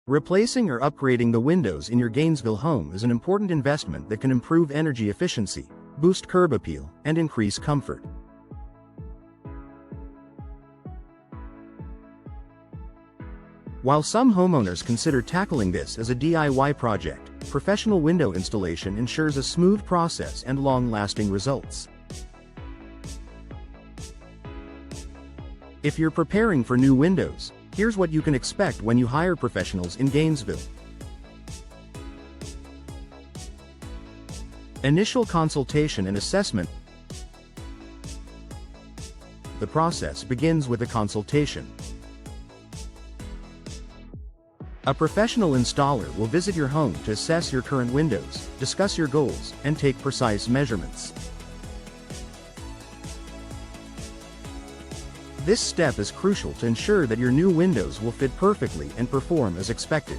Replacing or upgrading the windows in your Gainesville home is an important investment that can improve energy efficiency, boost curb appeal, and increase comfort. While some homeowners consider tackling this as a DIY project, professional window installation ensures a smooth process and long-lasting results. If you're preparing for new windows, here's what you can expect when you hire professionals in Gainesville. Initial consultation and assessment. The process begins with a consultation. A professional installer will visit your home to assess your current windows, discuss your goals, and take precise measurements. This step is crucial to ensure that your new windows will fit perfectly and perform as expected.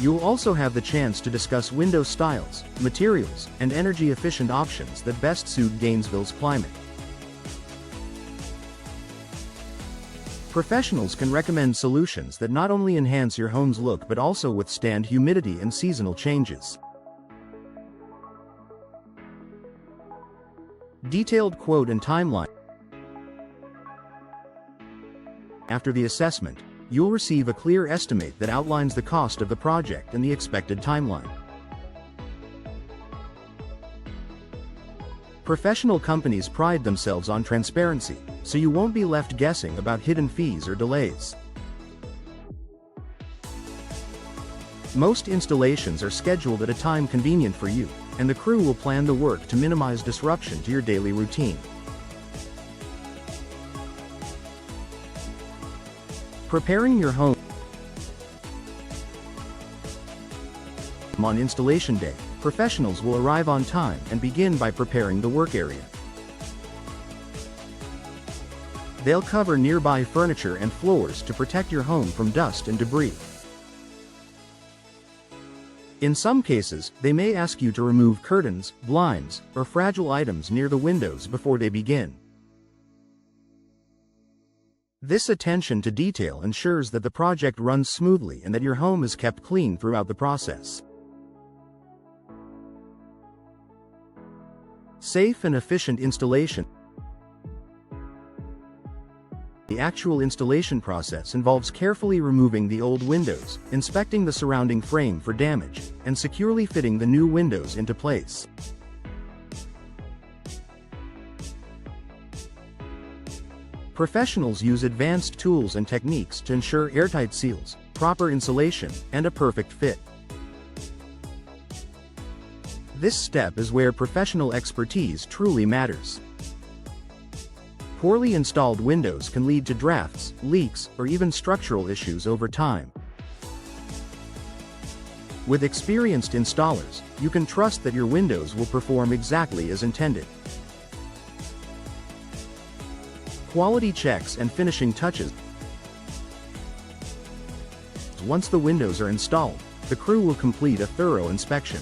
You will also have the chance to discuss window styles, materials, and energy-efficient options that best suit Gainesville's climate. Professionals can recommend solutions that not only enhance your home's look but also withstand humidity and seasonal changes. Detailed quote and timeline. After the assessment, you'll receive a clear estimate that outlines the cost of the project and the expected timeline. Professional companies pride themselves on transparency, so you won't be left guessing about hidden fees or delays. Most installations are scheduled at a time convenient for you, and the crew will plan the work to minimize disruption to your daily routine. Preparing your home. On installation day, professionals will arrive on time and begin by preparing the work area. They'll cover nearby furniture and floors to protect your home from dust and debris. In some cases, they may ask you to remove curtains, blinds, or fragile items near the windows before they begin. This attention to detail ensures that the project runs smoothly and that your home is kept clean throughout the process. Safe and efficient installation. The actual installation process involves carefully removing the old windows, inspecting the surrounding frame for damage, and securely fitting the new windows into place. Professionals use advanced tools and techniques to ensure airtight seals, proper insulation, and a perfect fit. This step is where professional expertise truly matters. Poorly installed windows can lead to drafts, leaks, or even structural issues over time. With experienced installers, you can trust that your windows will perform exactly as intended. Quality checks and finishing touches. Once the windows are installed, the crew will complete a thorough inspection.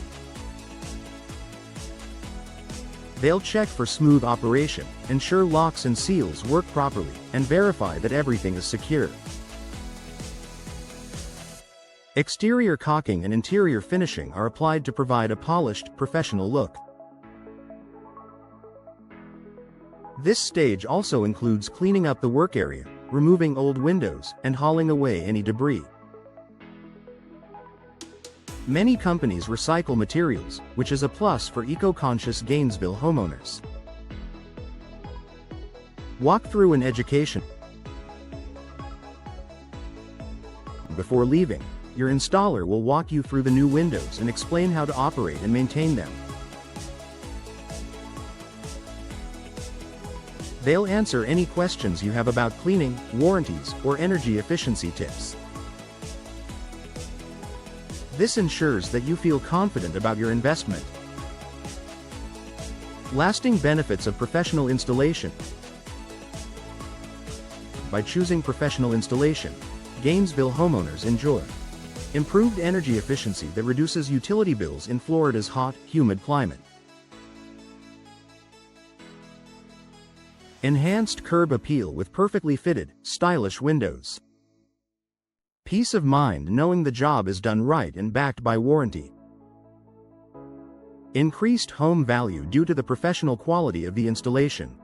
They'll check for smooth operation, ensure locks and seals work properly, and verify that everything is secure. Exterior caulking and interior finishing are applied to provide a polished, professional look. This stage also includes cleaning up the work area, removing old windows, and hauling away any debris. Many companies recycle materials, which is a plus for eco-conscious Gainesville homeowners. Walk through an education. Before leaving, your installer will walk you through the new windows and explain how to operate and maintain them. They'll answer any questions you have about cleaning, warranties, or energy efficiency tips. This ensures that you feel confident about your investment. Lasting benefits of professional installation. By choosing professional installation, Gainesville homeowners enjoy improved energy efficiency that reduces utility bills in Florida's hot, humid climate. Enhanced curb appeal with perfectly fitted, stylish windows. Peace of mind knowing the job is done right and backed by warranty. Increased home value due to the professional quality of the installation.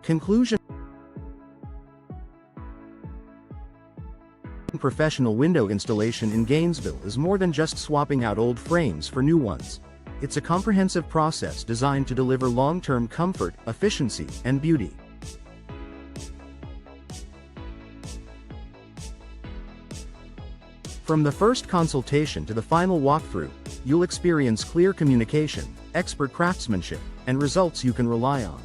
Conclusion. Professional window installation in Gainesville is more than just swapping out old frames for new ones. It's a comprehensive process designed to deliver long-term comfort, efficiency, and beauty. From the first consultation to the final walkthrough, you'll experience clear communication, expert craftsmanship, and results you can rely on.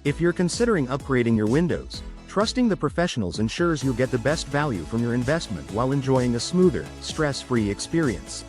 If you're considering upgrading your windows, trusting the professionals ensures you'll get the best value from your investment while enjoying a smoother, stress-free experience.